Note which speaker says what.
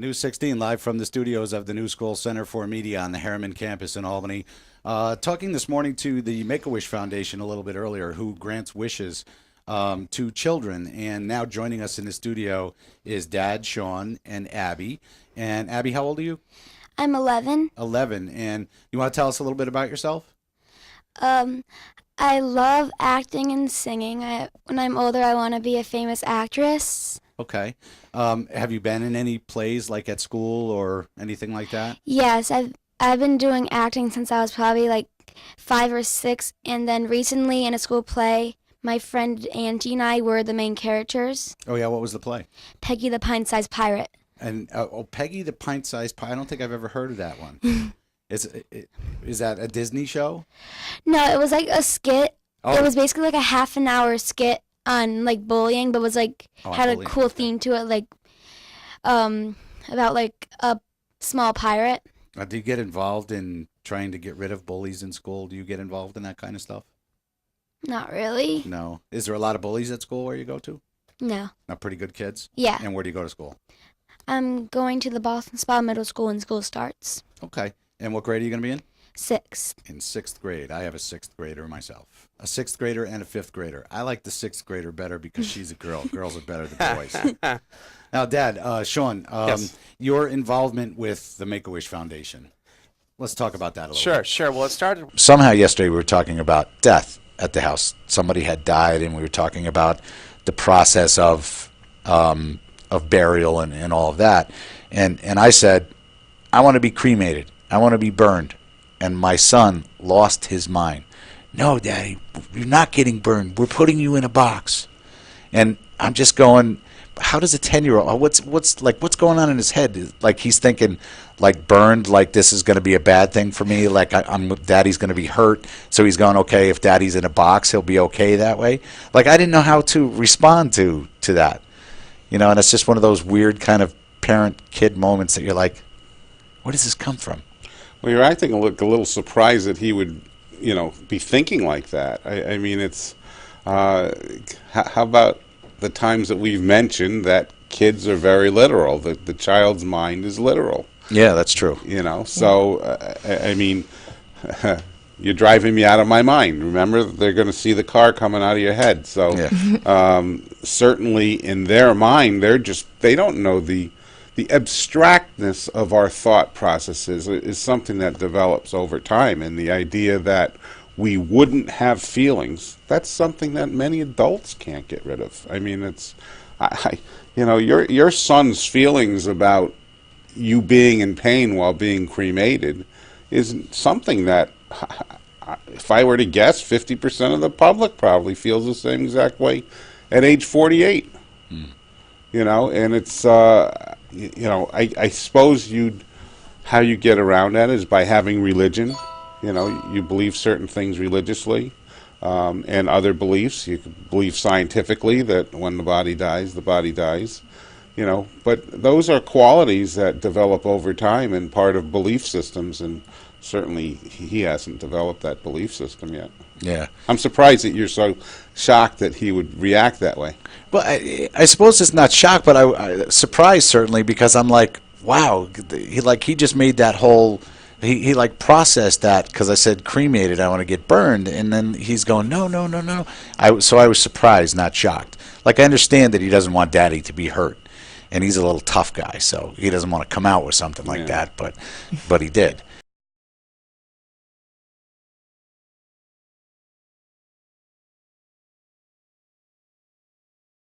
Speaker 1: News 16 live from the studios of the New School Center for Media on the Harriman campus in Albany. Talking this morning to the Make-A-Wish Foundation a little bit earlier, who grants wishes to children. And now joining us in the studio is Dad, Sean, and Abby. And Abby, how old are you?
Speaker 2: I'm 11.
Speaker 1: 11. And you want to tell us a little bit about yourself?
Speaker 2: Um, I love acting and singing. When I'm older, I want to be a famous actress.
Speaker 1: Okay. Have you been in any plays like at school or anything like that?
Speaker 2: Yes, I've been doing acting since I was probably like 5 or 6, and then recently in a school play, my friend Angie and I were the main characters.
Speaker 1: Oh, yeah. What was the play?
Speaker 2: Peggy the Pint-Sized Pirate.
Speaker 1: And Peggy the Pint-Sized Pie. I don't think I've ever heard of that one. Is that a Disney show?
Speaker 2: No, it was like a skit.
Speaker 1: Oh,
Speaker 2: It was basically like a half an hour skit on like bullying, but was like
Speaker 1: on
Speaker 2: had a
Speaker 1: bullying.
Speaker 2: cool theme to it, like about like a small pirate.
Speaker 1: Do you get involved in trying to get rid of bullies in school? Do you get involved in that kind of stuff?
Speaker 2: Not really.
Speaker 1: No. Is there a lot of bullies at school where you go to?
Speaker 2: No.
Speaker 1: Not pretty good kids?
Speaker 2: Yeah.
Speaker 1: And where do you go to school?
Speaker 2: I'm going to the Boston Spa Middle School when school starts.
Speaker 1: Okay. And what grade are you going to be in?
Speaker 2: 6th.
Speaker 1: In sixth grade. I have a sixth grader myself. A sixth grader and a fifth grader. I like the sixth grader better because she's a girl. Girls are better than boys. Now, Dad, Sean,
Speaker 3: Yes.
Speaker 1: your involvement with the Make-A-Wish Foundation. Let's talk about that a little
Speaker 3: Sure,
Speaker 1: bit.
Speaker 3: sure. Well, it started.
Speaker 1: Somehow yesterday we were talking about death at the house. Somebody had died, and we were talking about the process of burial and all of that. And I said, I want to be cremated. I want to be burned. And my son lost his mind. No, Daddy, you're not getting burned. We're putting you in a box. And I'm just going, how does a 10-year-old, what's going on in his head? Like he's thinking, like burned, like this is going to be a bad thing for me. Like Daddy's going to be hurt. So he's going, okay, if Daddy's in a box, he'll be okay that way. Like I didn't know how to respond to that. And it's just one of those weird kind of parent-kid moments that you're like, where does this come from?
Speaker 4: Well, you're acting a little surprised that he would, be thinking like that. I mean, it's how about the times that we've mentioned that kids are very literal, that the child's mind is literal.
Speaker 1: Yeah, that's true.
Speaker 4: So I mean, you're driving me out of my mind. Remember, they're going to see the car coming out of your head. So
Speaker 1: Yeah.
Speaker 4: certainly in their mind, they don't know the abstractness of our thought processes is something that develops over time, and the idea that we wouldn't have feelings, that's something that many adults can't get rid of. I mean, your son's feelings about you being in pain while being cremated is something that, if I were to guess, 50% of the public probably feels the same exact way at age 48. And it's I suppose how you get around that is by having religion. You believe certain things religiously, and other beliefs. You can believe scientifically that when the body dies, the body dies. But those are qualities that develop over time and part of belief systems, and certainly he hasn't developed that belief system yet.
Speaker 1: Yeah.
Speaker 4: I'm surprised that you're so shocked that he would react that way.
Speaker 1: Well, I suppose it's not shock, but I surprised certainly because I'm like, wow, he just made that whole he like processed that because I said cremated, I want to get burned, and then he's going no. So I was surprised, not shocked. Like I understand that he doesn't want Daddy to be hurt, and he's a little tough guy, so he doesn't want to come out with something like that, but he did.